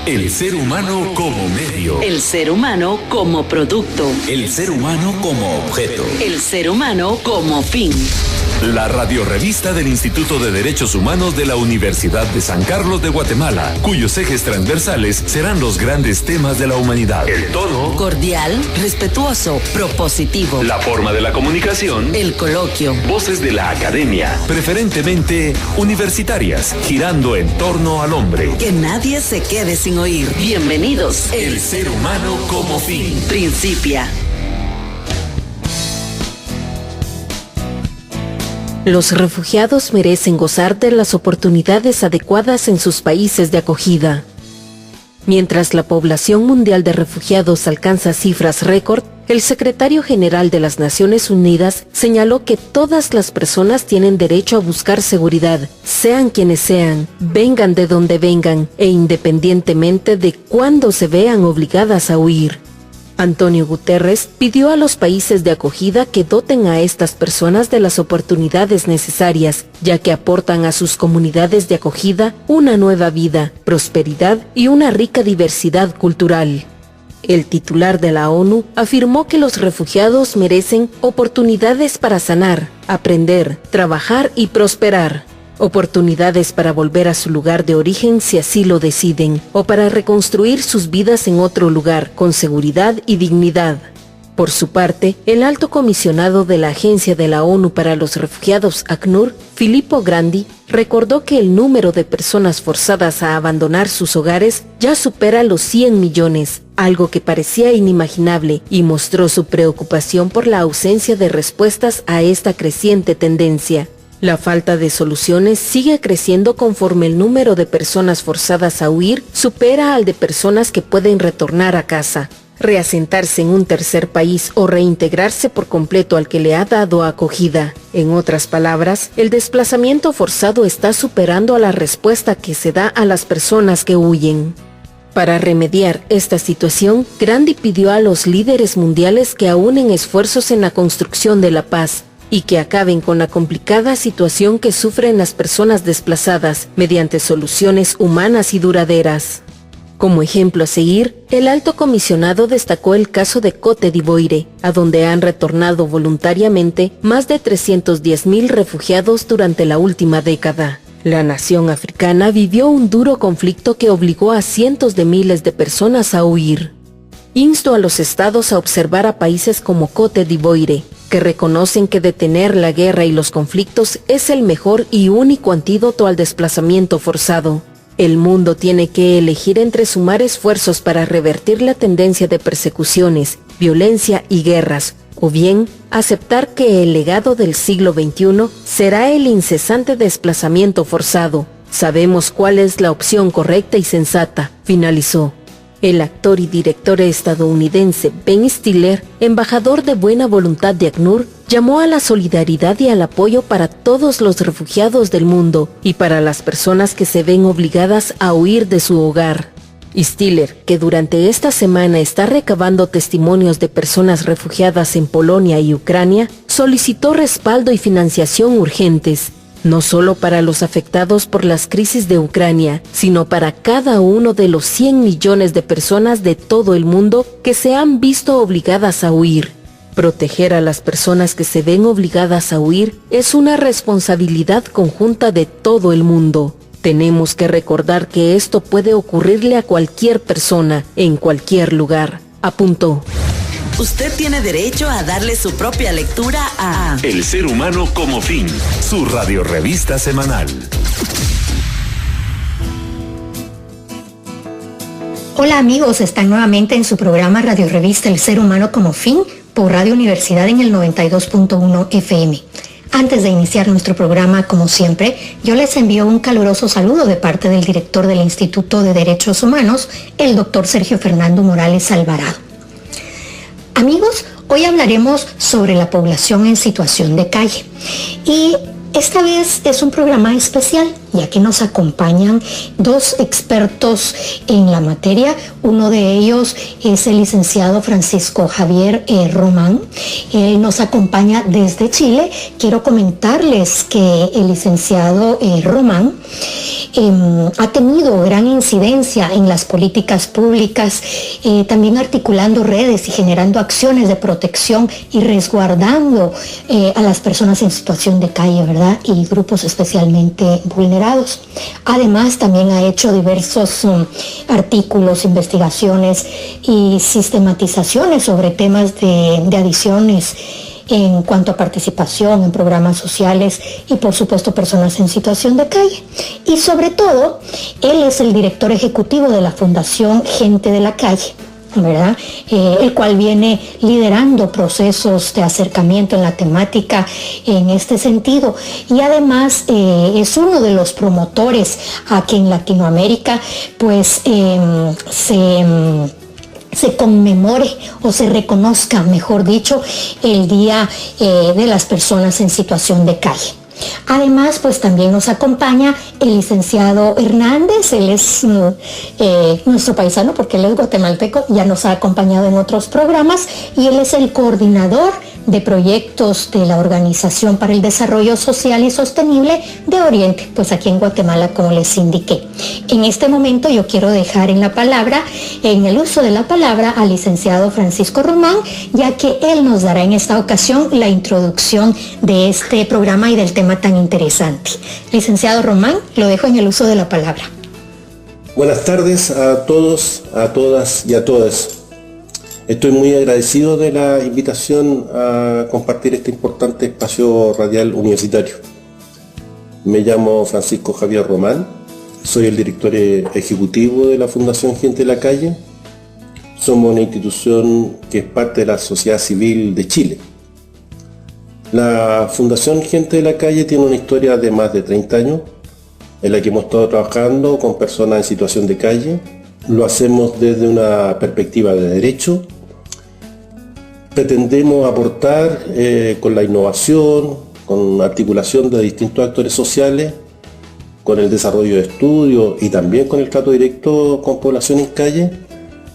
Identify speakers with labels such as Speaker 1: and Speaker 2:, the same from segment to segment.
Speaker 1: El ser humano como medio.
Speaker 2: El ser humano como producto.
Speaker 1: El ser humano como objeto.
Speaker 2: El ser humano como fin.
Speaker 1: La radiorrevista del Instituto de Derechos Humanos de la Universidad de San Carlos de Guatemala, cuyos ejes transversales serán los grandes temas de la humanidad. El tono
Speaker 2: cordial, respetuoso, propositivo.
Speaker 1: La forma de la comunicación.
Speaker 2: El coloquio.
Speaker 1: Voces de la academia, preferentemente universitarias, girando en torno al hombre.
Speaker 2: Que nadie se quede sin oír. Bienvenidos.
Speaker 1: El ser humano como fin.
Speaker 2: Principia.
Speaker 3: Los refugiados merecen gozar de las oportunidades adecuadas en sus países de acogida. Mientras la población mundial de refugiados alcanza cifras récord, el secretario general de las Naciones Unidas señaló que todas las personas tienen derecho a buscar seguridad, sean quienes sean, vengan de donde vengan e independientemente de cuándo se vean obligadas a huir. Antonio Guterres pidió a los países de acogida que doten a estas personas de las oportunidades necesarias, ya que aportan a sus comunidades de acogida una nueva vida, prosperidad y una rica diversidad cultural. El titular de la ONU afirmó que los refugiados merecen oportunidades para sanar, aprender, trabajar y prosperar. Oportunidades para volver a su lugar de origen si así lo deciden, o para reconstruir sus vidas en otro lugar, con seguridad y dignidad. Por su parte, el alto comisionado de la Agencia de la ONU para los Refugiados, ACNUR, Filippo Grandi, recordó que el número de personas forzadas a abandonar sus hogares ya supera los 100 millones, algo que parecía inimaginable, y mostró su preocupación por la ausencia de respuestas a esta creciente tendencia. La falta de soluciones sigue creciendo conforme el número de personas forzadas a huir supera al de personas que pueden retornar a casa, reasentarse en un tercer país o reintegrarse por completo al que le ha dado acogida. En otras palabras, el desplazamiento forzado está superando a la respuesta que se da a las personas que huyen. Para remediar esta situación, Grandi pidió a los líderes mundiales que aúnen esfuerzos en la construcción de la paz y que acaben con la complicada situación que sufren las personas desplazadas mediante soluciones humanas y duraderas. Como ejemplo a seguir, el alto comisionado destacó el caso de Cote d'Ivoire, a donde han retornado voluntariamente más de 310,000 refugiados durante la última década. La nación africana vivió un duro conflicto que obligó a cientos de miles de personas a huir. Insto a los estados a observar a países como Cote d'Ivoire, que reconocen que detener la guerra y los conflictos es el mejor y único antídoto al desplazamiento forzado. El mundo tiene que elegir entre sumar esfuerzos para revertir la tendencia de persecuciones, violencia y guerras, o bien aceptar que el legado del siglo XXI será el incesante desplazamiento forzado. Sabemos cuál es la opción correcta y sensata, finalizó. El actor y director estadounidense Ben Stiller, embajador de buena voluntad de ACNUR, llamó a la solidaridad y al apoyo para todos los refugiados del mundo y para las personas que se ven obligadas a huir de su hogar. Stiller, que durante esta semana está recabando testimonios de personas refugiadas en Polonia y Ucrania, solicitó respaldo y financiación urgentes, no solo para los afectados por las crisis de Ucrania, sino para cada uno de los 100 millones de personas de todo el mundo que se han visto obligadas a huir. Proteger a las personas que se ven obligadas a huir es una responsabilidad conjunta de todo el mundo. Tenemos que recordar que esto puede ocurrirle a cualquier persona, en cualquier lugar, apuntó.
Speaker 2: Usted tiene derecho a darle su propia lectura a
Speaker 1: El ser humano como fin, su radiorrevista semanal.
Speaker 4: Hola amigos, están nuevamente en su programa Radio Revista El Ser Humano como Fin por Radio Universidad en el 92.1 FM. Antes de iniciar nuestro programa, como siempre, yo les envío un caluroso saludo de parte del director del Instituto de Derechos Humanos, el doctor Sergio Fernando Morales Alvarado. Amigos, hoy hablaremos sobre la población en situación de calle y esta vez es un programa especial ya que nos acompañan dos expertos en la materia. Uno de ellos es el licenciado Francisco Javier Román. Él nos acompaña desde Chile. Quiero comentarles que el licenciado Román ha tenido gran incidencia en las políticas públicas, también articulando redes y generando acciones de protección y resguardando a las personas en situación de calle, ¿verdad? Y grupos especialmente vulnerados. Además, también ha hecho diversos artículos, investigaciones y sistematizaciones sobre temas de adicciones en cuanto a participación en programas sociales y por supuesto personas en situación de calle. Y sobre todo, él es el director ejecutivo de la Fundación Gente de la Calle, ¿verdad? El cual viene liderando procesos de acercamiento en la temática en este sentido, y además es uno de los promotores a que en Latinoamérica pues se conmemore o se reconozca, mejor dicho, el Día de las Personas en Situación de Calle. Además, pues también nos acompaña el licenciado Hernández. Él es nuestro paisano porque él es guatemalteco, ya nos ha acompañado en otros programas, y él es el coordinador de proyectos de la Organización para el Desarrollo Social y Sostenible de Oriente, pues aquí en Guatemala, como les indiqué. En este momento yo quiero dejar en el uso de la palabra al licenciado Francisco Román, ya que él nos dará en esta ocasión la introducción de este programa y del tema tan interesante. Licenciado Román, lo dejo en el uso de la palabra.
Speaker 5: Buenas tardes a todos, a todas y a todas. Estoy muy agradecido de la invitación a compartir este importante espacio radial universitario. Me llamo Francisco Javier Román, soy el director ejecutivo de la Fundación Gente de la Calle. Somos una institución que es parte de la sociedad civil de Chile. La Fundación Gente de la Calle tiene una historia de más de 30 años, en la que hemos estado trabajando con personas en situación de calle. Lo hacemos desde una perspectiva de derecho. Pretendemos aportar con la innovación, con articulación de distintos actores sociales, con el desarrollo de estudios y también con el trato directo con población en calle,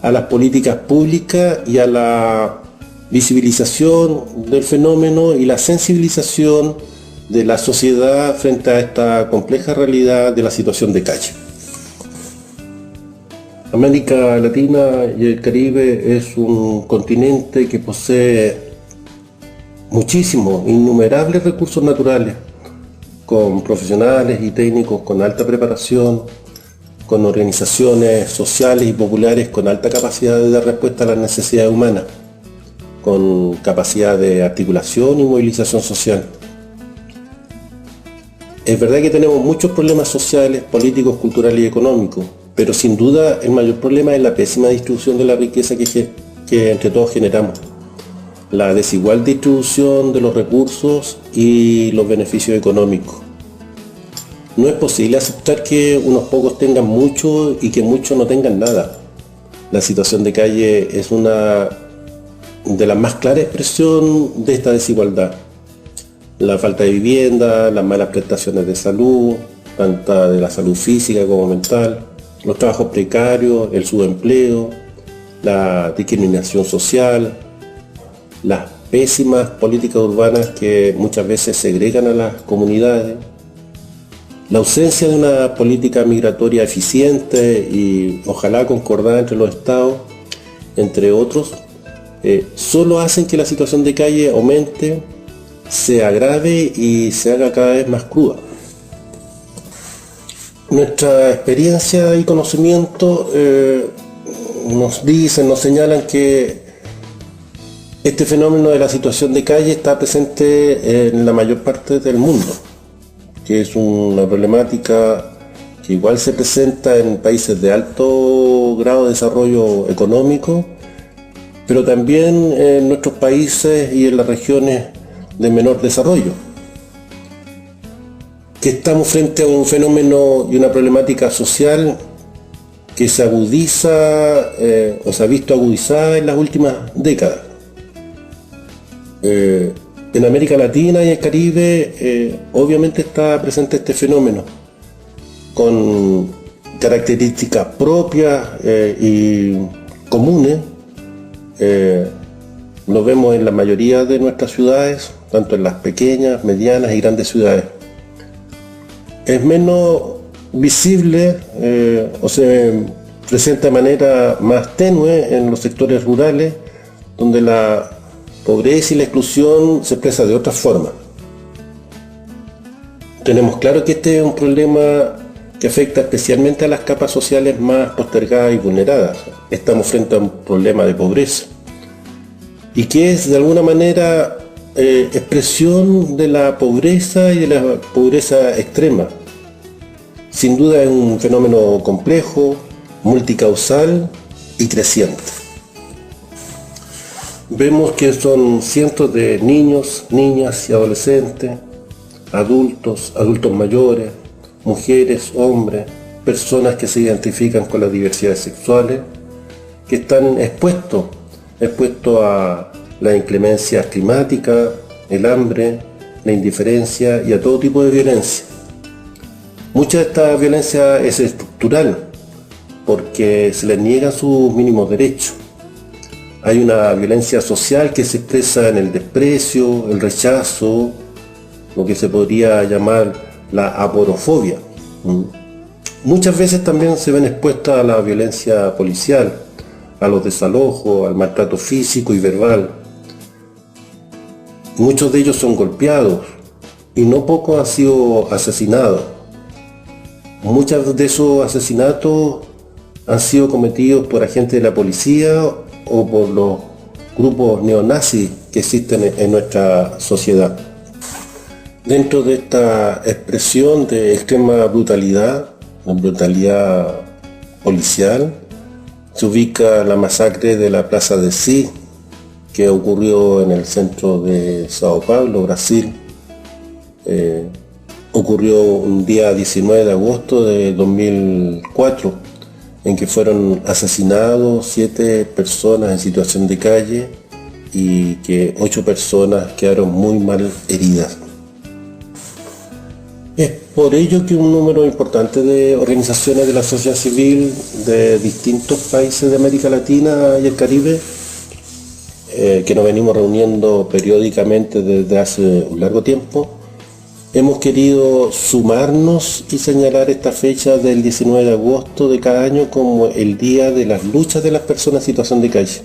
Speaker 5: a las políticas públicas y a la visibilización del fenómeno y la sensibilización de la sociedad frente a esta compleja realidad de la situación de calle. América Latina y el Caribe es un continente que posee muchísimos, innumerables recursos naturales, con profesionales y técnicos con alta preparación, con organizaciones sociales y populares con alta capacidad de dar respuesta a las necesidades humanas, con capacidad de articulación y movilización social. Es verdad que tenemos muchos problemas sociales, políticos, culturales y económicos, pero sin duda el mayor problema es la pésima distribución de la riqueza que entre todos generamos, la desigual distribución de los recursos y los beneficios económicos. No es posible aceptar que unos pocos tengan mucho y que muchos no tengan nada. La situación de calle es una de las más claras expresiones de esta desigualdad. La falta de vivienda, las malas prestaciones de salud, tanto de la salud física como mental, los trabajos precarios, el subempleo, la discriminación social, las pésimas políticas urbanas que muchas veces segregan a las comunidades, la ausencia de una política migratoria eficiente y ojalá concordada entre los estados, entre otros, solo hacen que la situación de calle aumente, se agrave y se haga cada vez más cruda. Nuestra experiencia y conocimiento nos señalan que este fenómeno de la situación de calle está presente en la mayor parte del mundo, que es una problemática que igual se presenta en países de alto grado de desarrollo económico, pero también en nuestros países y en las regiones de menor desarrollo. Que estamos frente a un fenómeno y una problemática social que se agudiza o se ha visto agudizada en las últimas décadas. En América Latina y el Caribe obviamente está presente este fenómeno, con características propias y comunes. Lo vemos en la mayoría de nuestras ciudades, tanto en las pequeñas, medianas y grandes ciudades. Es menos visible o se presenta de manera más tenue en los sectores rurales, donde la pobreza y la exclusión se expresa de otra forma. Tenemos claro que este es un problema que afecta especialmente a las capas sociales más postergadas y vulneradas. Estamos frente a un problema de pobreza y que es de alguna manera expresión de la pobreza y de la pobreza extrema. Sin duda es un fenómeno complejo, multicausal y creciente. Vemos que son cientos de niños, niñas y adolescentes, adultos mayores, mujeres, hombres, personas que se identifican con las diversidades sexuales, que están expuestos a la inclemencia climática, el hambre, la indiferencia y a todo tipo de violencia. Mucha de esta violencia es estructural, porque se les niegan sus mínimos derechos. Hay una violencia social que se expresa en el desprecio, el rechazo, lo que se podría llamar la aporofobia. Muchas veces también se ven expuestas a la violencia policial, a los desalojos, al maltrato físico y verbal. Muchos de ellos son golpeados y no pocos han sido asesinados. Muchos de esos asesinatos han sido cometidos por agentes de la policía o por los grupos neonazis que existen en nuestra sociedad. Dentro de esta expresión de extrema brutalidad, la brutalidad policial, se ubica la masacre de la Plaza de Sí, que ocurrió en el centro de Sao Paulo, Brasil. Ocurrió un día 19 de agosto de 2004, en que fueron asesinados 7 personas en situación de calle y que 8 personas quedaron muy mal heridas. Es por ello que un número importante de organizaciones de la sociedad civil de distintos países de América Latina y el Caribe, que nos venimos reuniendo periódicamente desde hace un largo tiempo, hemos querido sumarnos y señalar esta fecha del 19 de agosto de cada año como el día de las luchas de las personas en situación de calle.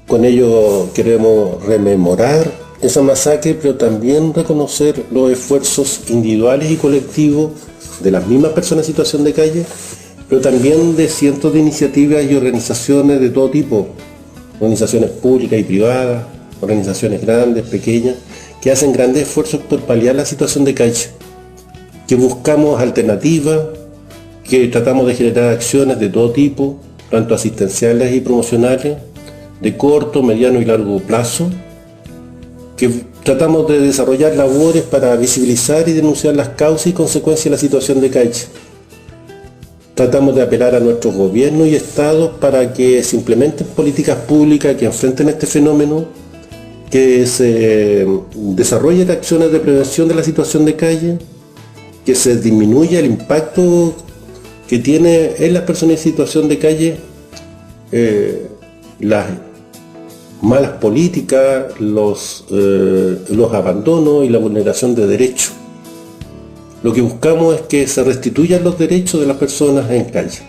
Speaker 5: Con ello queremos rememorar esa masacre, pero también reconocer los esfuerzos individuales y colectivos de las mismas personas en situación de calle, pero también de cientos de iniciativas y organizaciones de todo tipo, organizaciones públicas y privadas, organizaciones grandes, pequeñas, que hacen grandes esfuerzos por paliar la situación de calle, que buscamos alternativas, que tratamos de generar acciones de todo tipo, tanto asistenciales y promocionales, de corto, mediano y largo plazo, que tratamos de desarrollar labores para visibilizar y denunciar las causas y consecuencias de la situación de calle. Tratamos de apelar a nuestros gobiernos y estados para que se implementen políticas públicas que enfrenten este fenómeno, que se desarrollen acciones de prevención de la situación de calle, que se disminuya el impacto que tiene en las personas en situación de calle las malas políticas, los abandonos y la vulneración de derechos. Lo que buscamos es que se restituyan los derechos de las personas en calle.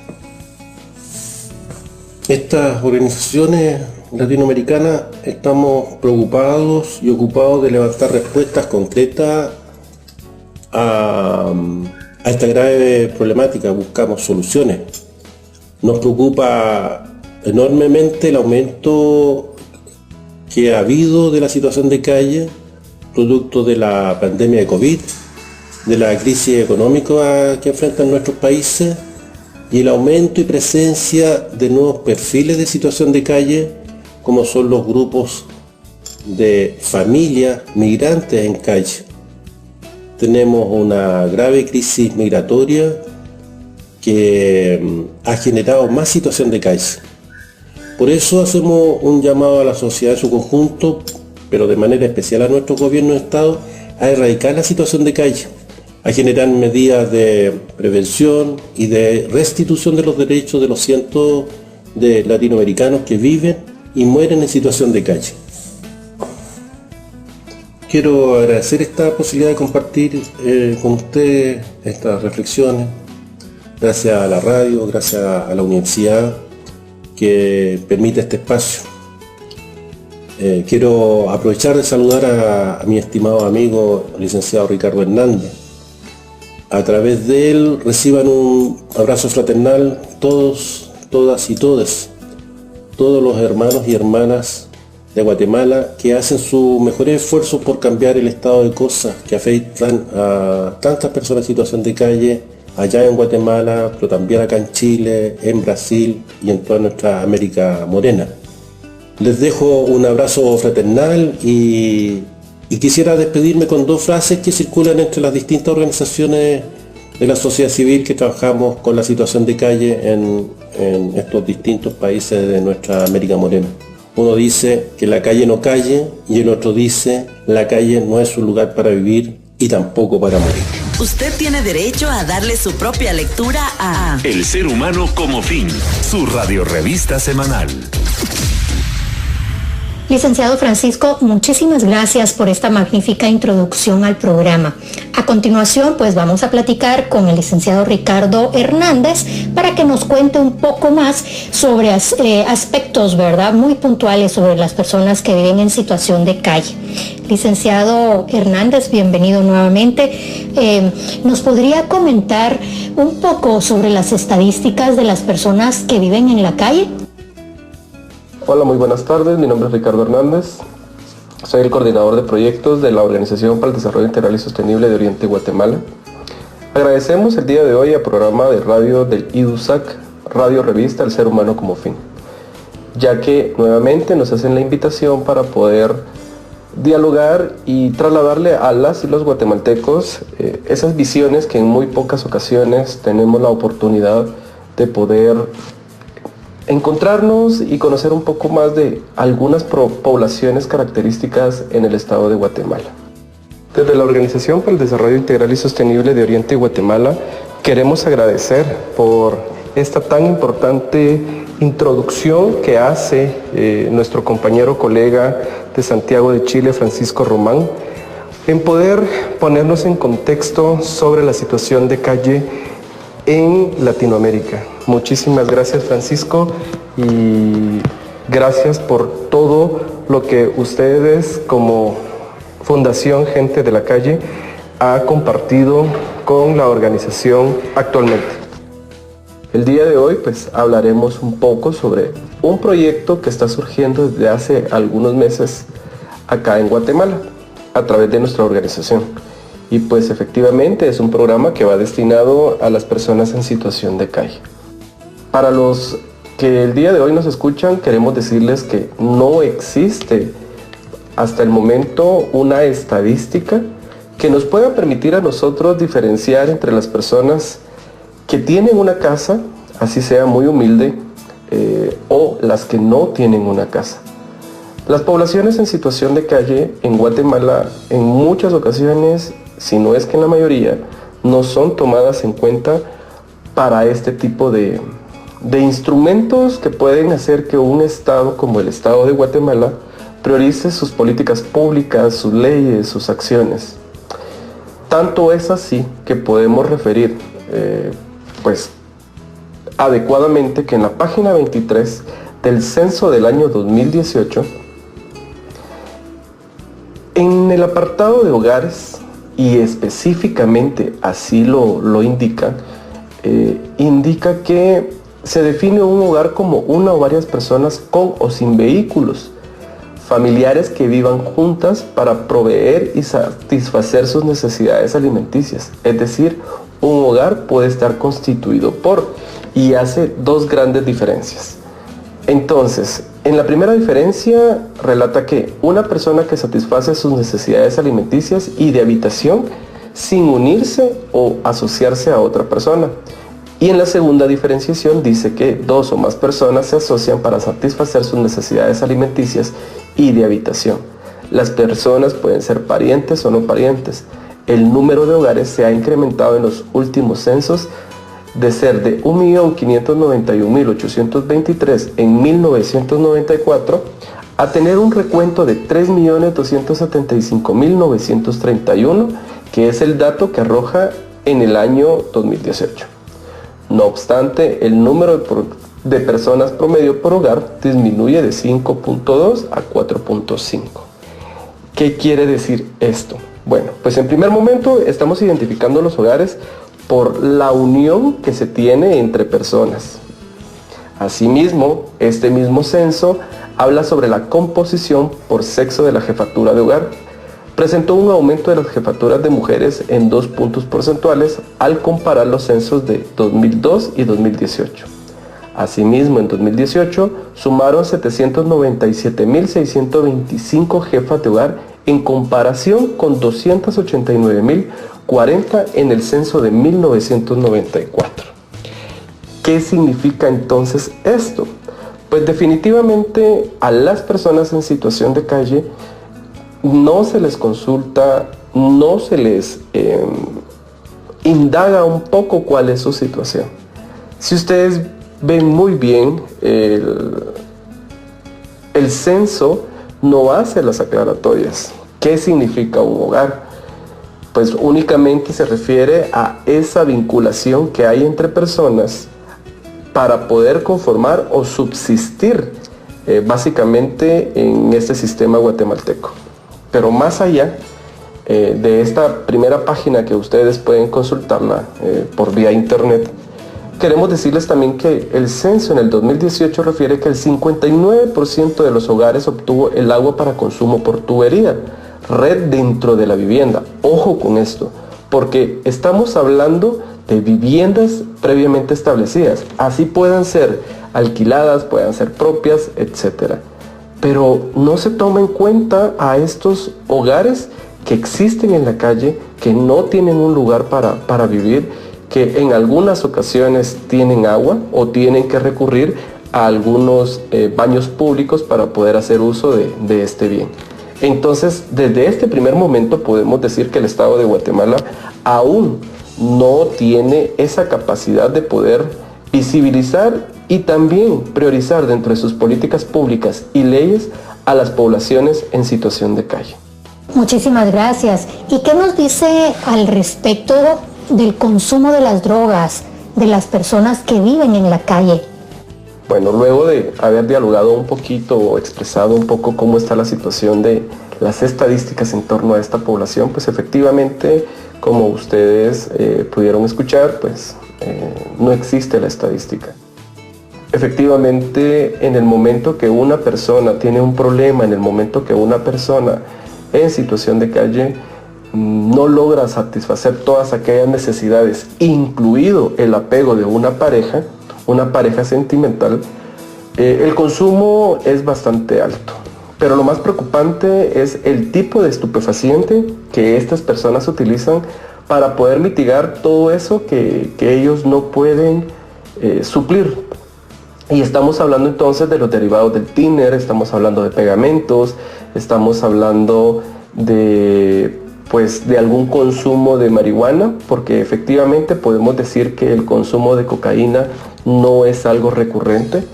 Speaker 5: Estas organizaciones latinoamericanas estamos preocupados y ocupados de levantar respuestas concretas a esta grave problemática. Buscamos soluciones. Nos preocupa enormemente el aumento que ha habido de la situación de calle, producto de la pandemia de COVID, de la crisis económica que enfrentan nuestros países y el aumento y presencia de nuevos perfiles de situación de calle, como son los grupos de familias migrantes en calle. Tenemos una grave crisis migratoria que ha generado más situación de calle. Por eso hacemos un llamado a la sociedad en su conjunto, pero de manera especial a nuestro gobierno de Estado, a erradicar la situación de calle, a generar medidas de prevención y de restitución de los derechos de los cientos de latinoamericanos que viven y mueren en situación de calle. Quiero agradecer esta posibilidad de compartir con ustedes estas reflexiones, gracias a la radio, gracias a la universidad que permite este espacio. Quiero aprovechar de saludar a mi estimado amigo, licenciado Ricardo Hernández. A través de él reciban un abrazo fraternal todos, todas y todes, todos los hermanos y hermanas de Guatemala que hacen su mejor esfuerzo por cambiar el estado de cosas que afectan a tantas personas en situación de calle, allá en Guatemala, pero también acá en Chile, en Brasil y en toda nuestra América morena. Les dejo un abrazo fraternal y quisiera despedirme con dos frases que circulan entre las distintas organizaciones de la sociedad civil que trabajamos con la situación de calle en estos distintos países de nuestra América morena. Uno dice que la calle no calle y el otro dice la calle no es un lugar para vivir y tampoco para morir.
Speaker 2: Usted tiene derecho a darle su propia lectura a
Speaker 1: El ser humano como fin, su radiorevista semanal.
Speaker 4: Licenciado Francisco, muchísimas gracias por esta magnífica introducción al programa. A continuación, pues vamos a platicar con el licenciado Ricardo Hernández para que nos cuente un poco más sobre aspectos, ¿verdad?, muy puntuales sobre las personas que viven en situación de calle. Licenciado Hernández, bienvenido nuevamente. ¿Nos podría comentar un poco sobre las estadísticas de las personas que viven en la calle?
Speaker 6: Hola, muy buenas tardes. Mi nombre es Ricardo Hernández. Soy el coordinador de proyectos de la Organización para el Desarrollo Integral y Sostenible de Oriente Guatemala. Agradecemos el día de hoy al programa de radio del IDUSAC, Radio Revista El Ser Humano como Fin, ya que nuevamente nos hacen la invitación para poder dialogar y trasladarle a las y los guatemaltecos esas visiones que en muy pocas ocasiones tenemos la oportunidad de poder encontrarnos y conocer un poco más de algunas poblaciones características en el estado de Guatemala. Desde la Organización para el Desarrollo Integral y Sostenible de Oriente Guatemala queremos agradecer por esta tan importante introducción que hace nuestro compañero colega de Santiago de Chile, Francisco Román, en poder ponernos en contexto sobre la situación de calle en Latinoamérica. Muchísimas gracias, Francisco, y gracias por todo lo que ustedes como Fundación Gente de la Calle ha compartido con la organización actualmente. El día de hoy pues hablaremos un poco sobre un proyecto que está surgiendo desde hace algunos meses acá en Guatemala a través de nuestra organización. Y pues efectivamente es un programa que va destinado a las personas en situación de calle. Para los que el día de hoy nos escuchan, queremos decirles que no existe hasta el momento una estadística que nos pueda permitir a nosotros diferenciar entre las personas que tienen una casa, así sea muy humilde, o las que no tienen una casa. Las poblaciones en situación de calle en Guatemala en muchas ocasiones, si no es que en la mayoría, no son tomadas en cuenta para este tipo de instrumentos que pueden hacer que un estado como el estado de Guatemala priorice sus políticas públicas, sus leyes, sus acciones. Tanto es así que podemos referir pues adecuadamente que en la página 23 del censo del año 2018, en el apartado de hogares, y específicamente así lo indica, indica que se define un hogar como una o varias personas con o sin vehículos, familiares que vivan juntas para proveer y satisfacer sus necesidades alimenticias. Es decir, un hogar puede estar constituido por, y hace dos grandes diferencias. Entonces, en la primera diferencia relata que una persona que satisface sus necesidades alimenticias y de habitación sin unirse o asociarse a otra persona. Y en la segunda diferenciación dice que dos o más personas se asocian para satisfacer sus necesidades alimenticias y de habitación. Las personas pueden ser parientes o no parientes. el número de hogares se ha incrementado en los últimos censos de ser de 1.591.823 en 1994 a tener un recuento de 3.275.931, que es el dato que arroja en el año 2018. No obstante, el número de personas promedio por hogar disminuye de 5.2 a 4.5. ¿Qué quiere decir esto? Bueno, pues en primer momento estamos identificando los hogares por la unión que se tiene entre personas. Asimismo, este mismo censo habla sobre la composición por sexo de la jefatura de hogar. Presentó un aumento de las jefaturas de mujeres en 2 puntos porcentuales al comparar los censos de 2002 y 2018. Asimismo, en 2018 sumaron 797.625 jefas de hogar en comparación con 289.040 en el censo de 1994. ¿Qué significa entonces esto? Pues definitivamente a las personas en situación de calle no se les consulta, no se les indaga un poco cuál es su situación. Si ustedes ven muy bien, el censo no hace las aclaratorias. ¿Qué significa un hogar? Pues únicamente se refiere a esa vinculación que hay entre personas para poder conformar o subsistir básicamente en este sistema guatemalteco. Pero más allá de esta primera página que ustedes pueden consultarla por vía internet, queremos decirles también que el censo en el 2018 refiere que el 59% de los hogares obtuvo el agua para consumo por tubería, red dentro de la vivienda. Ojo con esto, porque estamos hablando de viviendas previamente establecidas, así puedan ser alquiladas, puedan ser propias, etc. Pero no se toma en cuenta a estos hogares que existen en la calle, que no tienen un lugar para vivir, que en algunas ocasiones tienen agua o tienen que recurrir a algunos baños públicos para poder hacer uso de este bien. Entonces, desde este primer momento podemos decir que el Estado de Guatemala aún no tiene esa capacidad de poder visibilizar y también priorizar dentro de sus políticas públicas y leyes a las poblaciones en situación de calle.
Speaker 4: Muchísimas gracias. ¿Y qué nos dice al respecto del consumo de las drogas de las personas que viven en la calle?
Speaker 6: Bueno, luego de haber dialogado un poquito o expresado un poco cómo está la situación de las estadísticas en torno a esta población, pues efectivamente, como ustedes pudieron escuchar, pues no existe la estadística. Efectivamente, en el momento que una persona tiene un problema, en el momento que una persona en situación de calle no logra satisfacer todas aquellas necesidades, incluido el apego de una pareja sentimental, el consumo es bastante alto. Pero lo más preocupante es el tipo de estupefaciente que estas personas utilizan para poder mitigar todo eso que ellos no pueden suplir. Y estamos hablando entonces de los derivados del thinner, estamos hablando de pegamentos, estamos hablando de algún consumo de marihuana, porque efectivamente podemos decir que el consumo de cocaína no es algo recurrente.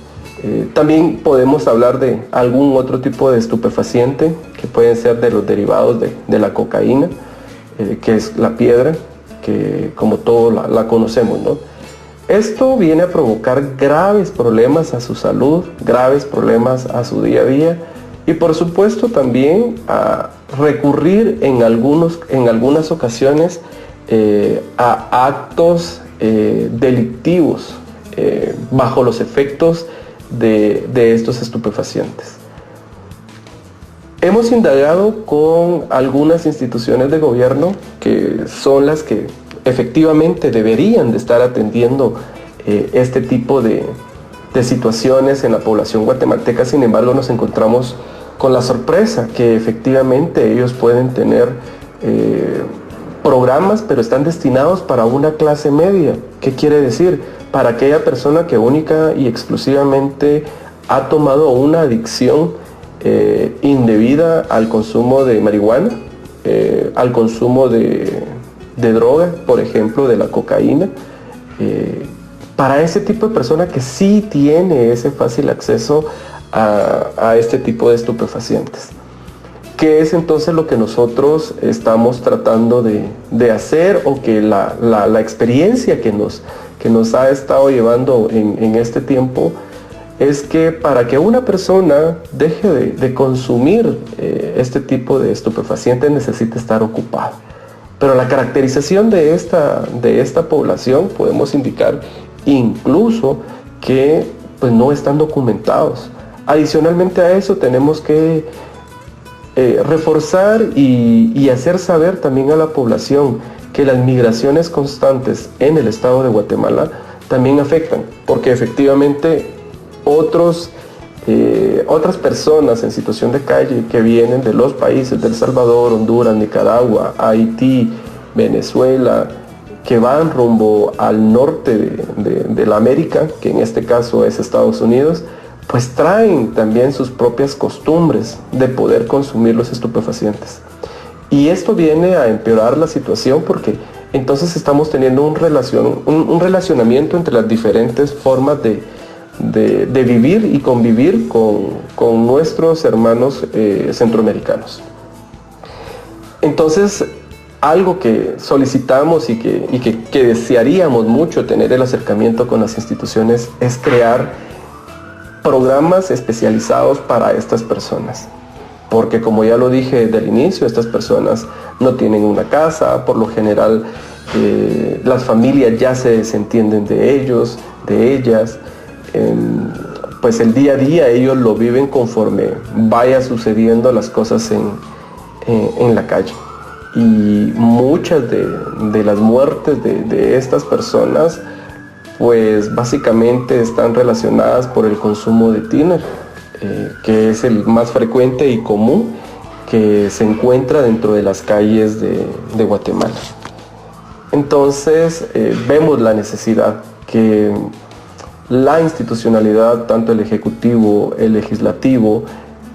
Speaker 6: También podemos hablar de algún otro tipo de estupefaciente que pueden ser de los derivados de la cocaína, que es la piedra, que como todos la conocemos, ¿no? Esto viene a provocar graves problemas a su salud, graves problemas a su día a día y por supuesto también a recurrir en algunas ocasiones a actos delictivos bajo los efectos de estos estupefacientes. Hemos indagado con algunas instituciones de gobierno que son las que efectivamente deberían de estar atendiendo este tipo de situaciones en la población guatemalteca. Sin embargo, nos encontramos con la sorpresa que efectivamente ellos pueden tener programas, pero están destinados para una clase media. ¿Qué quiere decir? Para aquella persona que única y exclusivamente ha tomado una adicción indebida al consumo de marihuana al consumo de droga, por ejemplo, de la cocaína, para ese tipo de persona que sí tiene ese fácil acceso a este tipo de estupefacientes. ¿Qué es entonces lo que nosotros estamos tratando de hacer, o que la experiencia que nos ha estado llevando en este tiempo? Es que para que una persona deje de consumir este tipo de estupefacientes necesita estar ocupado. Pero la caracterización de esta población podemos indicar incluso que pues, no están documentados. Adicionalmente a eso tenemos que reforzar y hacer saber también a la población que las migraciones constantes en el estado de Guatemala también afectan, porque efectivamente otras personas en situación de calle que vienen de los países de El Salvador, Honduras, Nicaragua, Haití, Venezuela, que van rumbo al norte de la América, que en este caso es Estados Unidos, pues traen también sus propias costumbres de poder consumir los estupefacientes. Y esto viene a empeorar la situación, porque entonces estamos teniendo un relacionamiento entre las diferentes formas de vivir y convivir con nuestros hermanos centroamericanos. Entonces, algo que solicitamos y que desearíamos mucho tener el acercamiento con las instituciones es crear programas especializados para estas personas. Porque como ya lo dije desde el inicio, estas personas no tienen una casa, por lo general las familias ya se desentienden de ellos, de ellas. Pues el día a día ellos lo viven conforme vaya sucediendo las cosas en la calle. Y muchas de las muertes de estas personas pues básicamente están relacionadas por el consumo de tiner, que es el más frecuente y común que se encuentra dentro de las calles de Guatemala. Entonces vemos la necesidad que la institucionalidad, tanto el Ejecutivo, el Legislativo,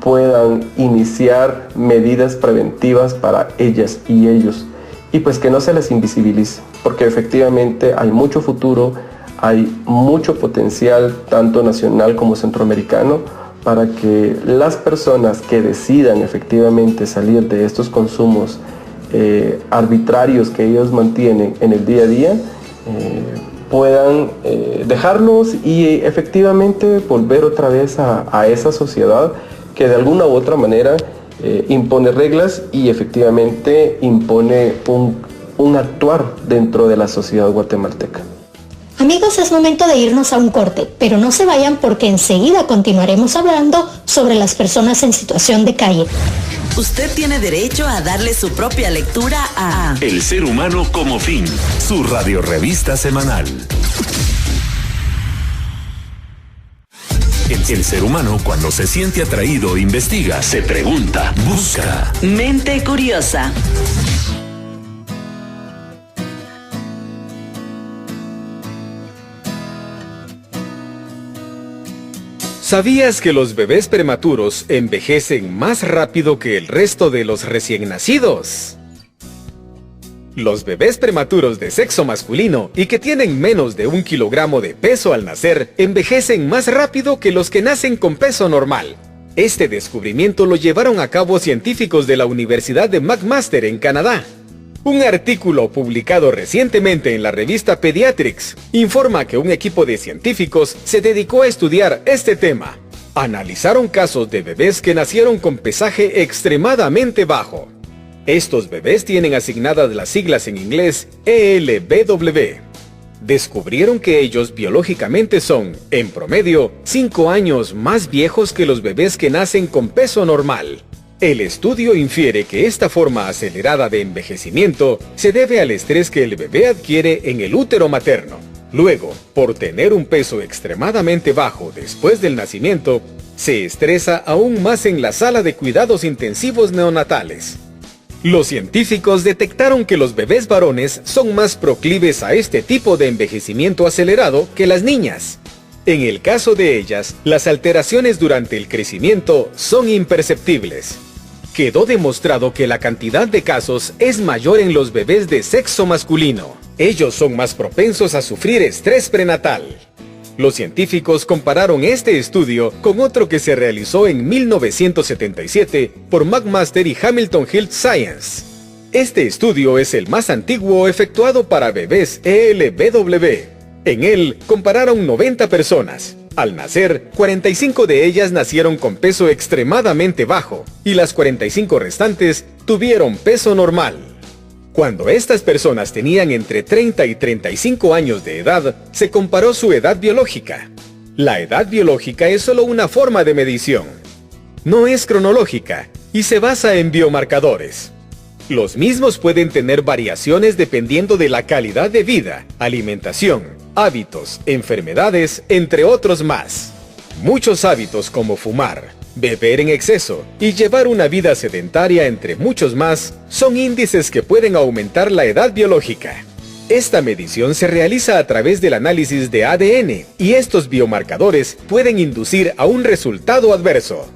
Speaker 6: puedan iniciar medidas preventivas para ellas y ellos, y pues que no se les invisibilice, porque efectivamente hay mucho futuro, hay mucho potencial, tanto nacional como centroamericano, para que las personas que decidan efectivamente salir de estos consumos arbitrarios que ellos mantienen en el día a día, puedan dejarlos y efectivamente volver otra vez a esa sociedad que de alguna u otra manera impone reglas y efectivamente impone un actuar dentro de la sociedad guatemalteca.
Speaker 4: Amigos, es momento de irnos a un corte, pero no se vayan porque enseguida continuaremos hablando sobre las personas en situación de calle.
Speaker 2: Usted tiene derecho a darle su propia lectura a
Speaker 1: El ser humano como fin, su radiorrevista semanal. El ser humano, cuando se siente atraído, investiga, se pregunta, busca.
Speaker 2: Mente Curiosa.
Speaker 7: ¿Sabías que los bebés prematuros envejecen más rápido que el resto de los recién nacidos? Los bebés prematuros de sexo masculino y que tienen menos de 1 kilogramo de peso al nacer envejecen más rápido que los que nacen con peso normal. Este descubrimiento lo llevaron a cabo científicos de la Universidad de McMaster en Canadá. Un artículo publicado recientemente en la revista Pediatrics informa que un equipo de científicos se dedicó a estudiar este tema. Analizaron casos de bebés que nacieron con pesaje extremadamente bajo. Estos bebés tienen asignadas las siglas en inglés ELBW. Descubrieron que ellos biológicamente son, en promedio, 5 años más viejos que los bebés que nacen con peso normal. El estudio infiere que esta forma acelerada de envejecimiento se debe al estrés que el bebé adquiere en el útero materno. Luego, por tener un peso extremadamente bajo después del nacimiento, se estresa aún más en la sala de cuidados intensivos neonatales. Los científicos detectaron que los bebés varones son más proclives a este tipo de envejecimiento acelerado que las niñas. En el caso de ellas, las alteraciones durante el crecimiento son imperceptibles. quedó demostrado que la cantidad de casos es mayor en los bebés de sexo masculino. Ellos son más propensos a sufrir estrés prenatal. Los científicos compararon este estudio con otro que se realizó en 1977 por McMaster y Hamilton Health Science. Este estudio es el más antiguo efectuado para bebés ELBW. En él compararon 90 personas. Al nacer, 45 de ellas nacieron con peso extremadamente bajo y las 45 restantes tuvieron peso normal. Cuando estas personas tenían entre 30 y 35 años de edad, se comparó su edad biológica. La edad biológica es solo una forma de medición. No es cronológica y se basa en biomarcadores. Los mismos pueden tener variaciones dependiendo de la calidad de vida, alimentación, hábitos, enfermedades, entre otros más. Muchos hábitos como fumar, beber en exceso y llevar una vida sedentaria, entre muchos más, son índices que pueden aumentar la edad biológica. Esta medición se realiza a través del análisis de ADN y estos biomarcadores pueden inducir a un resultado adverso.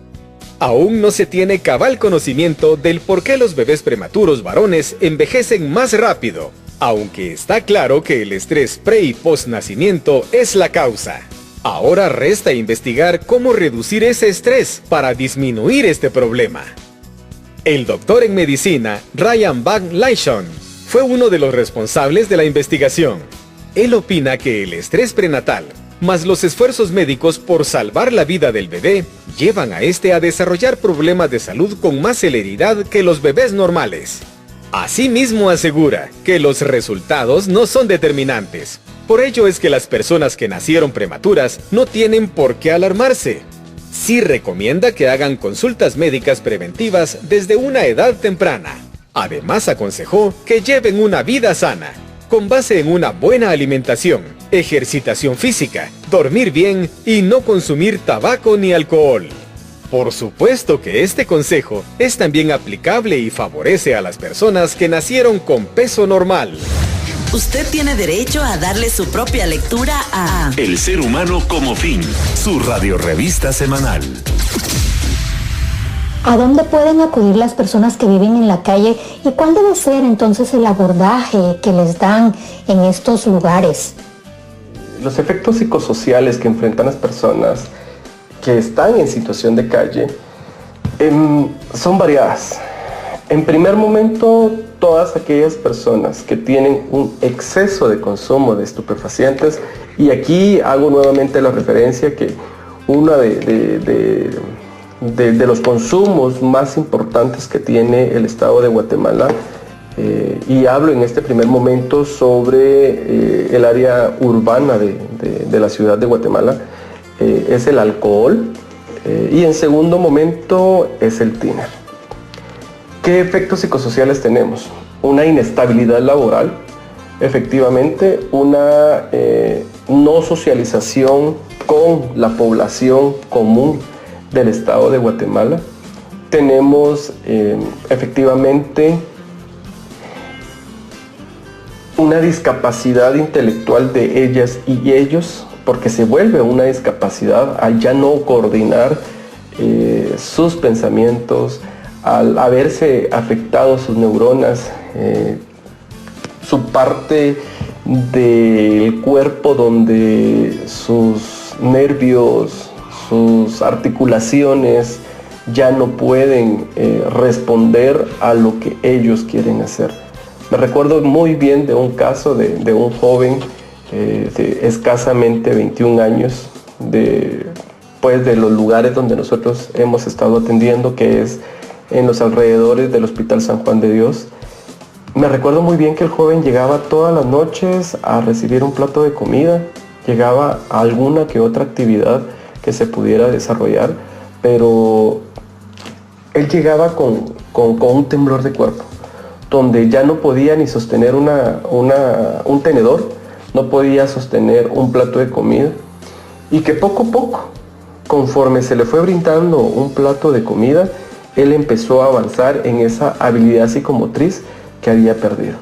Speaker 7: Aún no se tiene cabal conocimiento del por qué los bebés prematuros varones envejecen más rápido, aunque está claro que el estrés pre- y post-nacimiento es la causa. Ahora resta investigar cómo reducir ese estrés para disminuir este problema. El doctor en medicina, Ryan Van Lyshown, fue uno de los responsables de la investigación. Él opina que el estrés prenatal, más los esfuerzos médicos por salvar la vida del bebé, llevan a este a desarrollar problemas de salud con más celeridad que los bebés normales. Asimismo asegura que los resultados no son determinantes. Por ello es que las personas que nacieron prematuras no tienen por qué alarmarse. Sí recomienda que hagan consultas médicas preventivas desde una edad temprana. Además aconsejó que lleven una vida sana, con base en una buena alimentación, ejercitación física, dormir bien y no consumir tabaco ni alcohol. Por supuesto que este consejo es también aplicable y favorece a las personas que nacieron con peso normal.
Speaker 2: Usted tiene derecho a darle su propia lectura a
Speaker 1: El ser humano como fin, su radiorrevista semanal.
Speaker 4: ¿A dónde pueden acudir las personas que viven en la calle y cuál debe ser entonces el abordaje que les dan en estos lugares?
Speaker 6: Los efectos psicosociales que enfrentan las personas que están en situación de calle son variadas. En primer momento, todas aquellas personas que tienen un exceso de consumo de estupefacientes, y aquí hago nuevamente la referencia que uno de los consumos más importantes que tiene el estado de Guatemala, y hablo en este primer momento sobre el área urbana de la ciudad de Guatemala, es el alcohol, y en segundo momento es el tiner. ¿Qué efectos psicosociales tenemos? Una inestabilidad laboral, efectivamente, una no socialización con la población común del estado de Guatemala. Tenemos efectivamente una discapacidad intelectual de ellas y ellos, porque se vuelve una discapacidad al ya no coordinar sus pensamientos, al haberse afectado sus neuronas, su parte del cuerpo donde sus nervios, sus articulaciones ya no pueden responder a lo que ellos quieren hacer. Me recuerdo muy bien de un caso de un joven de escasamente 21 años, de los lugares donde nosotros hemos estado atendiendo, que es en los alrededores del Hospital San Juan de Dios. Me recuerdo muy bien que el joven llegaba todas las noches a recibir un plato de comida, llegaba a alguna que otra actividad que se pudiera desarrollar, pero él llegaba con un temblor de cuerpo, donde ya no podía ni sostener un tenedor, no podía sostener un plato de comida, y que poco a poco, conforme se le fue brindando un plato de comida, él empezó a avanzar en esa habilidad psicomotriz que había perdido.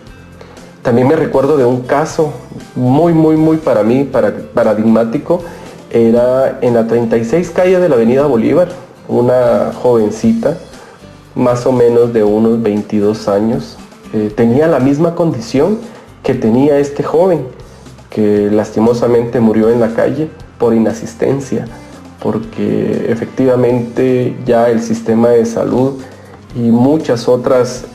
Speaker 6: También me recuerdo de un caso muy para mí paradigmático. Era en la 36 calle de la avenida Bolívar, una jovencita más o menos de unos 22 años. Tenía la misma condición que tenía este joven, que lastimosamente murió en la calle por inasistencia, porque efectivamente ya el sistema de salud y muchas otras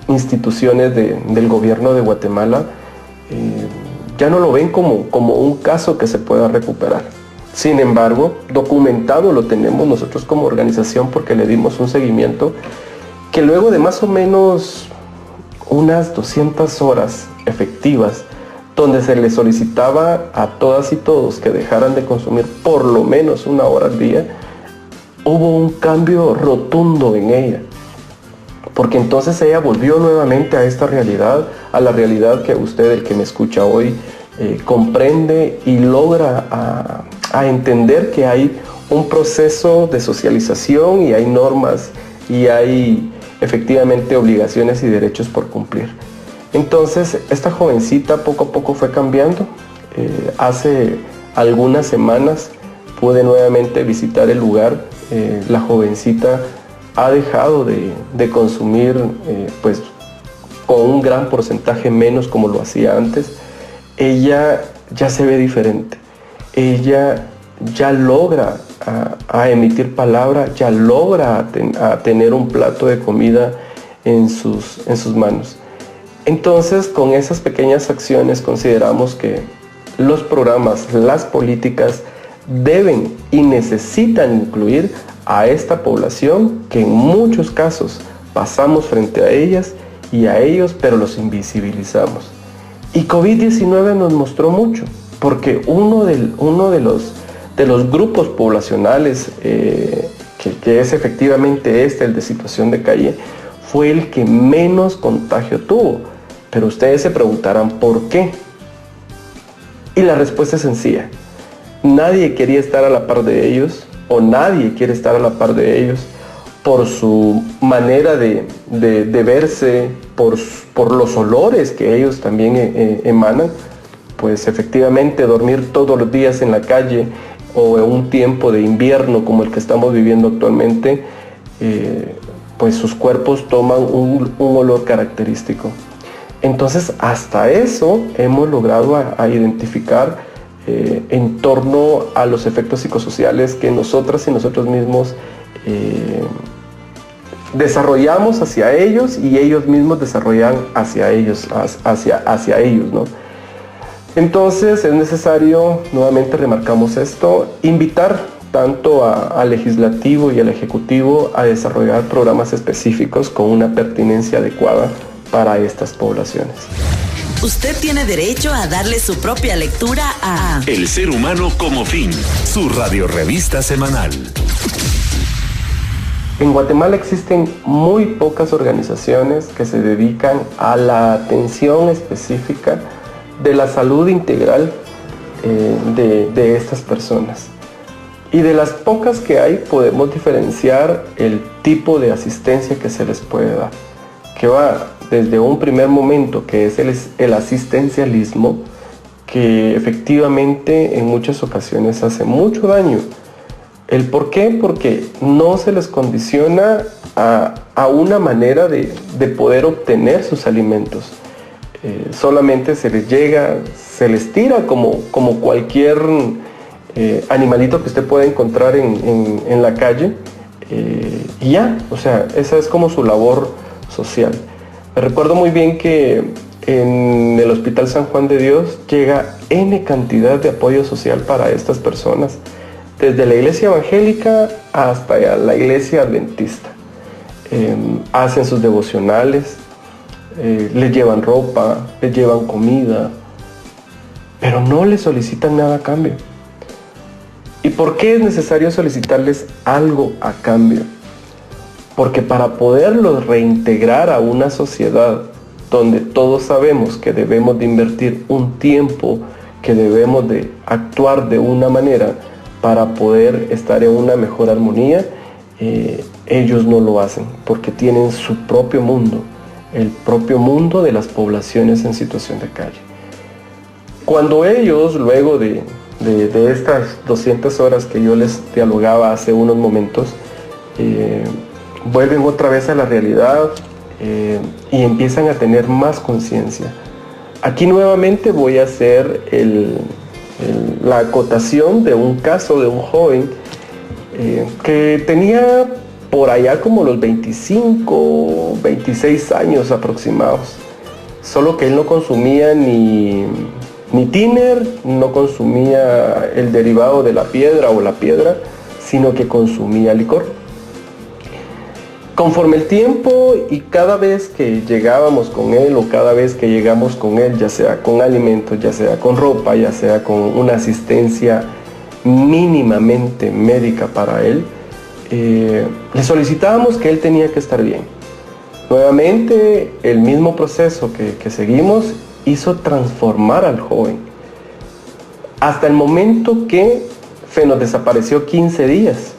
Speaker 6: instituciones del gobierno de Guatemala ya no lo ven como un caso que se pueda recuperar. Sin embargo, documentado lo tenemos nosotros como organización porque le dimos un seguimiento que luego de más o menos unas 200 horas efectivas, donde se les solicitaba a todas y todos que dejaran de consumir por lo menos 1 hora al día, hubo un cambio rotundo en ella. Porque entonces ella volvió nuevamente a esta realidad, a la realidad que usted, el que me escucha hoy, comprende y logra a entender que hay un proceso de socialización y hay normas y hay efectivamente obligaciones y derechos por cumplir. Entonces esta jovencita poco a poco fue cambiando. Hace algunas semanas pude nuevamente visitar el lugar. La jovencita ha dejado de consumir pues con un gran porcentaje menos como lo hacía antes. Ella ya se ve diferente. Ella ya logra a emitir palabra, ya logra a tener un plato de comida en sus manos. Entonces, con esas pequeñas acciones consideramos que los programas, las políticas deben y necesitan incluir a esta población que en muchos casos pasamos frente a ellas y a ellos, pero los invisibilizamos. Y COVID-19 nos mostró mucho, porque uno de los grupos poblacionales que es efectivamente el de situación de calle, fue el que menos contagio tuvo. Pero ustedes se preguntarán ¿por qué? Y la respuesta es sencilla. Nadie quería estar a la par de ellos, o nadie quiere estar a la par de ellos, por su manera de verse, por los olores que ellos también emanan. Pues efectivamente dormir todos los días en la calle o en un tiempo de invierno como el que estamos viviendo actualmente, pues sus cuerpos toman un olor característico. Entonces hasta eso hemos logrado a identificar en torno a los efectos psicosociales que nosotras y nosotros mismos desarrollamos hacia ellos y ellos mismos desarrollan hacia ellos, hacia ellos, ¿no? Entonces es necesario, nuevamente remarcamos esto, invitar tanto al legislativo y al ejecutivo a desarrollar programas específicos con una pertinencia adecuada para estas poblaciones.
Speaker 2: Usted tiene derecho a darle su propia lectura a
Speaker 1: El ser humano como fin, su radiorrevista semanal.
Speaker 6: En Guatemala existen muy pocas organizaciones que se dedican a la atención específica de la salud integral de estas personas. Y de las pocas que hay podemos diferenciar el tipo de asistencia que se les puede dar, que va desde un primer momento, que es el asistencialismo, que efectivamente en muchas ocasiones hace mucho daño. ¿El por qué? Porque no se les condiciona a una manera de poder obtener sus alimentos. Solamente se les llega, se les tira como cualquier animalito que usted pueda encontrar en la calle, y ya, o sea, esa es como su labor social. Me recuerdo muy bien que en el Hospital San Juan de Dios llega N cantidad de apoyo social para estas personas, desde la iglesia evangélica hasta la iglesia adventista. Hacen sus devocionales, les llevan ropa, les llevan comida, pero no les solicitan nada a cambio. ¿Y por qué es necesario solicitarles algo a cambio? Porque para poderlos reintegrar a una sociedad donde todos sabemos que debemos de invertir un tiempo, que debemos de actuar de una manera para poder estar en una mejor armonía, ellos no lo hacen, porque tienen su propio mundo, el propio mundo de las poblaciones en situación de calle. Cuando ellos, luego de estas 200 horas que yo les dialogaba hace unos momentos, vuelven otra vez a la realidad y empiezan a tener más conciencia. Aquí nuevamente voy a hacer la acotación de un caso de un joven que tenía por allá como los 25, 26 años aproximados, solo que él no consumía ni tiner, no consumía el derivado de la piedra o la piedra, sino que consumía licor. Conforme el tiempo y cada vez que llegábamos con él o cada vez que llegamos con él, ya sea con alimentos, ya sea con ropa, ya sea con una asistencia mínimamente médica para él, le solicitábamos que él tenía que estar bien. Nuevamente, el mismo proceso que seguimos hizo transformar al joven. Hasta el momento que se nos desapareció 15 días.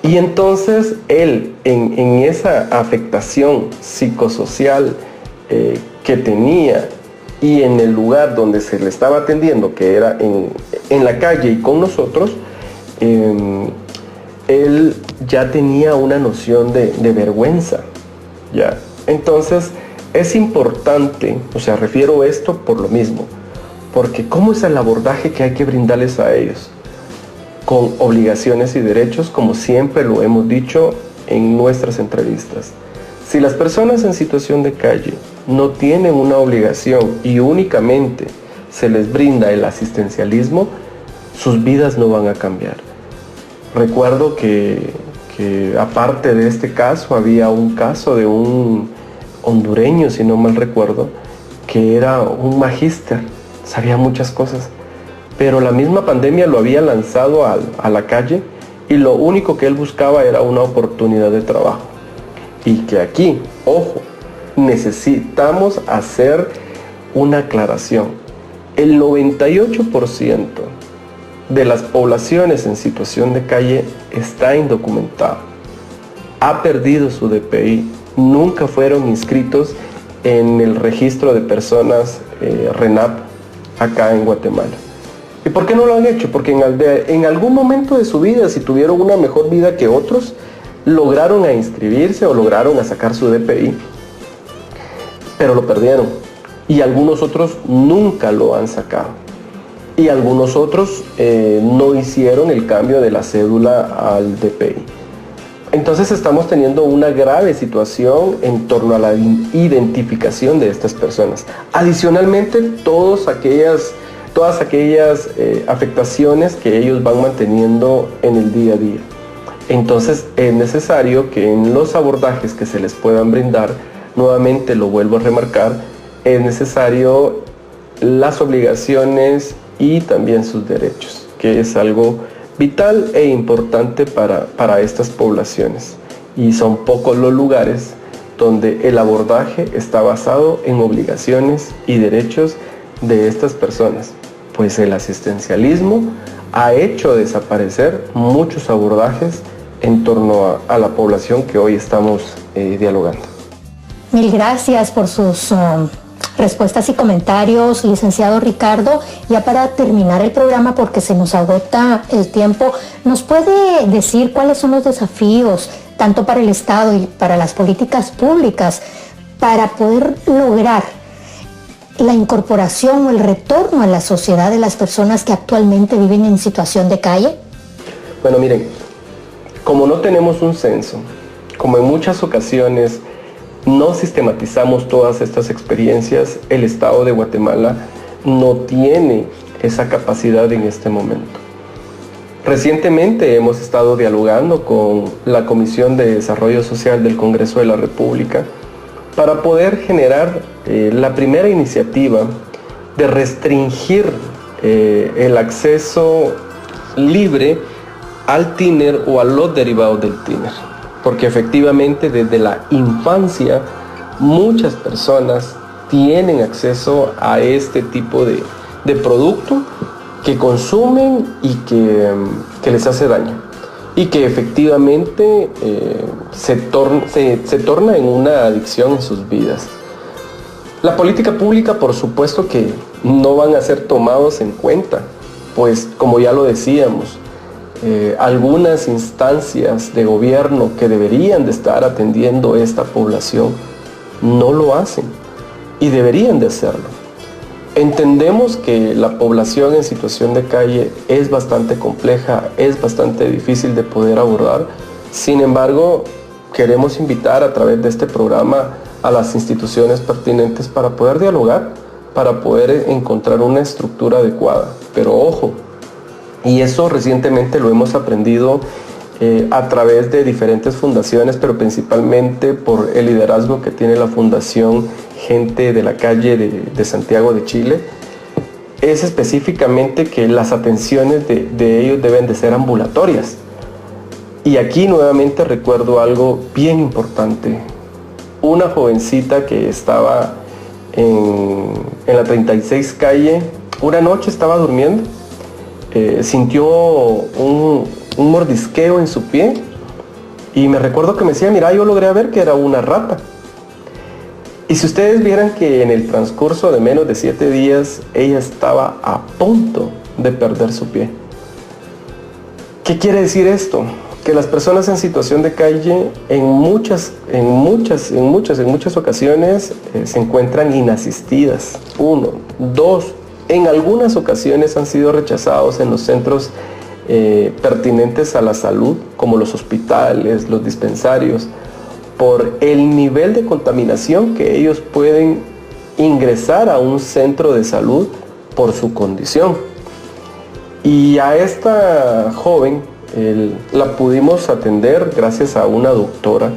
Speaker 6: Y entonces él, en esa afectación psicosocial que tenía y en el lugar donde se le estaba atendiendo, que era en la calle y con nosotros, él ya tenía una noción de vergüenza, ¿ya? Entonces es importante, o sea, refiero esto por lo mismo, porque ¿cómo es el abordaje que hay que brindarles a ellos? Con obligaciones y derechos, como siempre lo hemos dicho en nuestras entrevistas. Si las personas en situación de calle no tienen una obligación y únicamente se les brinda el asistencialismo, sus vidas no van a cambiar. Recuerdo que aparte de este caso, había un caso de un hondureño, si no mal recuerdo, que era un magíster, sabía muchas cosas, pero la misma pandemia lo había lanzado a la calle y lo único que él buscaba era una oportunidad de trabajo. Y que aquí, ojo, necesitamos hacer una aclaración. El 98% de las poblaciones en situación de calle está indocumentado, ha perdido su DPI, nunca fueron inscritos en el registro de personas RENAP acá en Guatemala. ¿Y por qué no lo han hecho? Porque en algún momento de su vida, si tuvieron una mejor vida que otros, lograron a inscribirse o lograron a sacar su DPI, pero lo perdieron. Y algunos otros nunca lo han sacado. Y algunos otros no hicieron el cambio de la cédula al DPI. Entonces estamos teniendo una grave situación en torno a la identificación de estas personas. Adicionalmente, todas aquellas afectaciones que ellos van manteniendo en el día a día. Entonces es necesario que en los abordajes que se les puedan brindar, nuevamente lo vuelvo a remarcar, es necesario las obligaciones y también sus derechos, que es algo vital e importante para estas poblaciones. Y son pocos los lugares donde el abordaje está basado en obligaciones y derechos de estas personas, pues el asistencialismo ha hecho desaparecer muchos abordajes en torno a la población que hoy estamos dialogando.
Speaker 4: Mil gracias por sus respuestas y comentarios, licenciado Ricardo. Ya para terminar el programa, porque se nos agota el tiempo, ¿nos puede decir cuáles son los desafíos, tanto para el Estado y para las políticas públicas, para poder lograr la incorporación o el retorno a la sociedad de las personas que actualmente viven en situación de calle?
Speaker 6: Bueno, miren, como no tenemos un censo, como en muchas ocasiones no sistematizamos todas estas experiencias, el Estado de Guatemala no tiene esa capacidad en este momento. Recientemente hemos estado dialogando con la Comisión de Desarrollo Social del Congreso de la República para poder generar la primera iniciativa de restringir el acceso libre al tiner o a los derivados del tiner. Porque efectivamente desde la infancia muchas personas tienen acceso a este tipo de producto que consumen y que les hace daño. Y que efectivamente se torna en una adicción en sus vidas. La política pública, por supuesto que no van a ser tomados en cuenta, pues como ya lo decíamos, algunas instancias de gobierno que deberían de estar atendiendo esta población no lo hacen y deberían de hacerlo. Entendemos que la población en situación de calle es bastante compleja, es bastante difícil de poder abordar. Sin embargo, queremos invitar a través de este programa a las instituciones pertinentes para poder dialogar, para poder encontrar una estructura adecuada. Pero ojo, y eso recientemente lo hemos aprendido a través de diferentes fundaciones, pero principalmente por el liderazgo que tiene la Fundación Gente de la Calle de Santiago de Chile, es específicamente que las atenciones de ellos deben de ser ambulatorias. Y aquí nuevamente recuerdo algo bien importante. Una jovencita que estaba en la 36 calle, una noche estaba durmiendo, sintió un mordisqueo en su pie y me recuerdo que me decía, mira, yo logré ver que era una rata. Y si ustedes vieran que en el transcurso de menos de 7 días ella estaba a punto de perder su pie. ¿Qué quiere decir esto? Que las personas en situación de calle en muchas ocasiones se encuentran inasistidas. 1, 2, en algunas ocasiones han sido rechazados en los centros pertinentes a la salud, como los hospitales, los dispensarios, por el nivel de contaminación que ellos pueden ingresar a un centro de salud por su condición. Y a esta joven la pudimos atender gracias a una doctora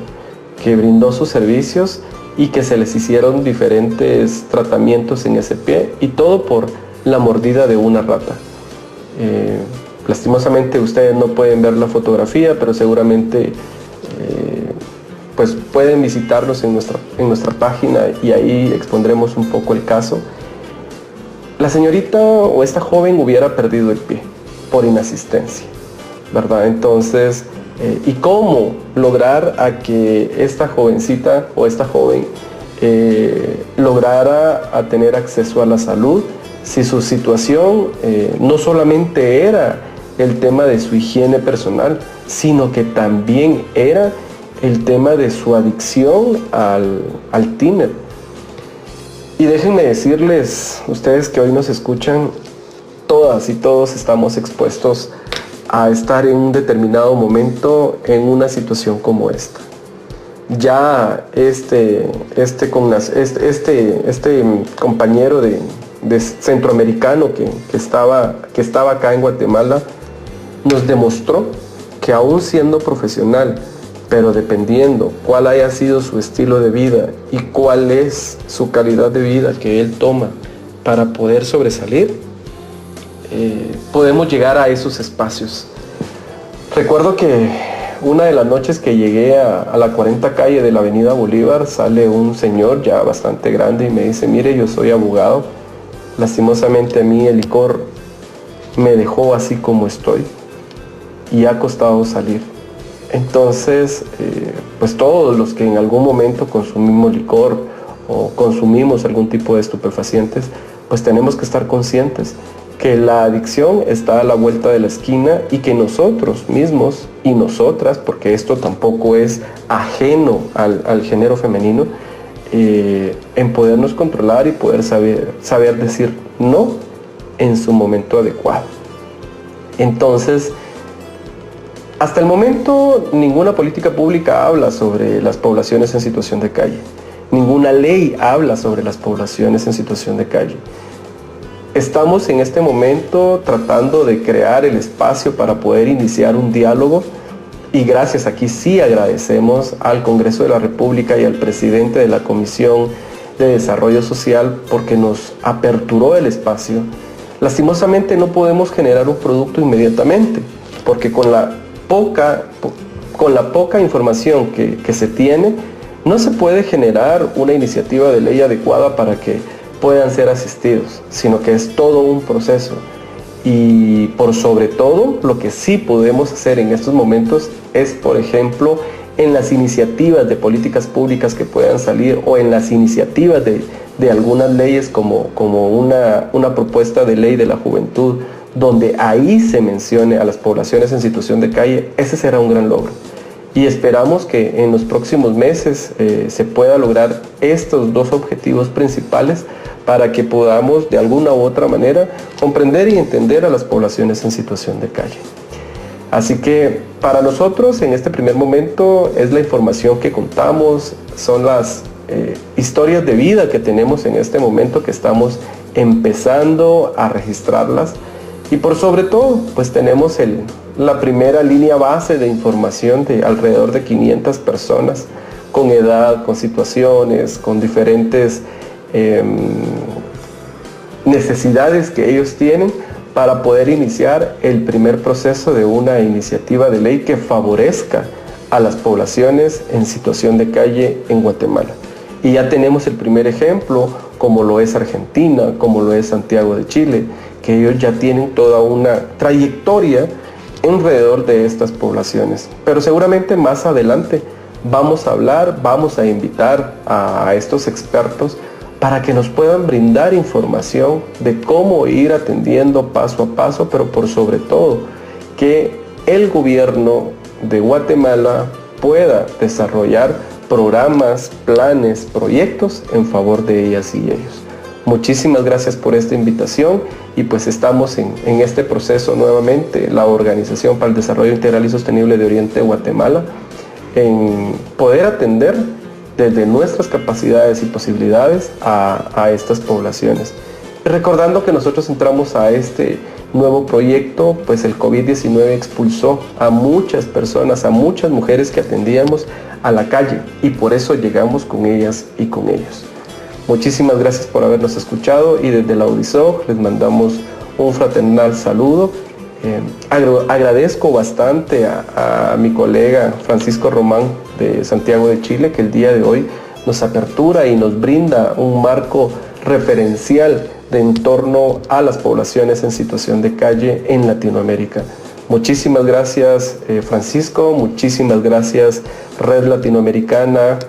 Speaker 6: que brindó sus servicios y que se les hicieron diferentes tratamientos en ese pie, y todo por la mordida de una rata. Lastimosamente ustedes no pueden ver la fotografía, pero seguramente pues pueden visitarnos en nuestra página y ahí expondremos un poco el caso. La señorita o esta joven hubiera perdido el pie por inasistencia, ¿verdad? Entonces, ¿y cómo lograr a que esta jovencita o esta joven lograra a tener acceso a la salud si su situación no solamente era el tema de su higiene personal, sino que también era el tema de su adicción al tiner? Y déjenme decirles, ustedes que hoy nos escuchan, todas y todos estamos expuestos a estar en un determinado momento en una situación como esta. Ya este compañero de centroamericano que estaba acá en Guatemala nos demostró que aún siendo profesional, pero dependiendo cuál haya sido su estilo de vida y cuál es su calidad de vida que él toma para poder sobresalir, podemos llegar a esos espacios. Recuerdo que una de las noches que llegué a la 40 calle de la avenida Bolívar, sale un señor ya bastante grande y me dice, mire, yo soy abogado, lastimosamente a mí el licor me dejó así como estoy y ha costado salir. Entonces, pues todos los que en algún momento consumimos licor o consumimos algún tipo de estupefacientes, pues tenemos que estar conscientes que la adicción está a la vuelta de la esquina y que nosotros mismos y nosotras, porque esto tampoco es ajeno al género femenino, en podernos controlar y poder saber decir no en su momento adecuado. Entonces, hasta el momento ninguna política pública habla sobre las poblaciones en situación de calle. Ninguna ley habla sobre las poblaciones en situación de calle. Estamos en este momento tratando de crear el espacio para poder iniciar un diálogo, y gracias, aquí sí agradecemos al Congreso de la República y al presidente de la Comisión de Desarrollo Social porque nos aperturó el espacio. Lastimosamente no podemos generar un producto inmediatamente, porque con la poca información que se tiene, no se puede generar una iniciativa de ley adecuada para que puedan ser asistidos, sino que es todo un proceso. Y por sobre todo, lo que sí podemos hacer en estos momentos es, por ejemplo, en las iniciativas de políticas públicas que puedan salir, o en las iniciativas de algunas leyes como una propuesta de ley de la juventud, donde ahí se mencione a las poblaciones en situación de calle, ese será un gran logro. Y esperamos que en los próximos meses se pueda lograr estos dos objetivos principales para que podamos de alguna u otra manera comprender y entender a las poblaciones en situación de calle. Así que para nosotros en este primer momento es la información que contamos, son las historias de vida que tenemos en este momento que estamos empezando a registrarlas. Y por sobre todo, pues tenemos la primera línea base de información de alrededor de 500 personas con edad, con situaciones, con diferentes necesidades que ellos tienen para poder iniciar el primer proceso de una iniciativa de ley que favorezca a las poblaciones en situación de calle en Guatemala. Y ya tenemos el primer ejemplo, como lo es Argentina, como lo es Santiago de Chile, que ellos ya tienen toda una trayectoria alrededor de estas poblaciones. Pero seguramente más adelante vamos a hablar, vamos a invitar a estos expertos para que nos puedan brindar información de cómo ir atendiendo paso a paso, pero por sobre todo que el gobierno de Guatemala pueda desarrollar programas, planes, proyectos en favor de ellas y ellos. Muchísimas gracias por esta invitación y pues estamos en este proceso nuevamente, la Organización para el Desarrollo Integral y Sostenible de Oriente de Guatemala, en poder atender desde nuestras capacidades y posibilidades a estas poblaciones. Recordando que nosotros entramos a este nuevo proyecto, pues el COVID-19 expulsó a muchas personas, a muchas mujeres que atendíamos a la calle y por eso llegamos con ellas y con ellos. Muchísimas gracias por habernos escuchado y desde la UDISOG les mandamos un fraternal saludo. Agradezco bastante a mi colega Francisco Román de Santiago de Chile, que el día de hoy nos apertura y nos brinda un marco referencial de en torno a las poblaciones en situación de calle en Latinoamérica. Muchísimas gracias Francisco, muchísimas gracias Red Latinoamericana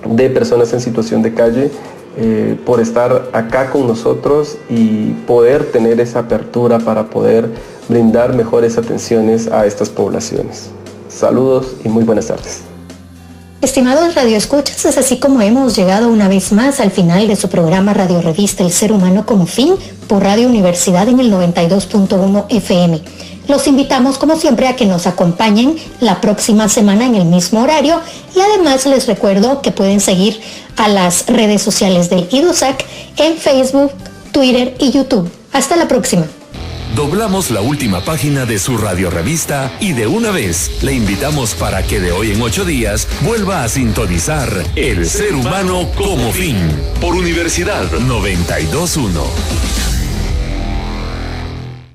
Speaker 6: de Personas en Situación de Calle por estar acá con nosotros y poder tener esa apertura para poder brindar mejores atenciones a estas poblaciones. Saludos y muy buenas tardes.
Speaker 4: Estimados radioescuchas, es así como hemos llegado una vez más al final de su programa Radio Revista El Ser Humano como Fin por Radio Universidad en el 92.1 FM. Los invitamos como siempre a que nos acompañen la próxima semana en el mismo horario y además les recuerdo que pueden seguir a las redes sociales del IDUSAC en Facebook, Twitter y YouTube. Hasta la próxima.
Speaker 1: Doblamos la última página de su radiorevista y de una vez le invitamos para que de hoy en 8 días vuelva a sintonizar El Ser Humano como Fin por Universidad 92.1.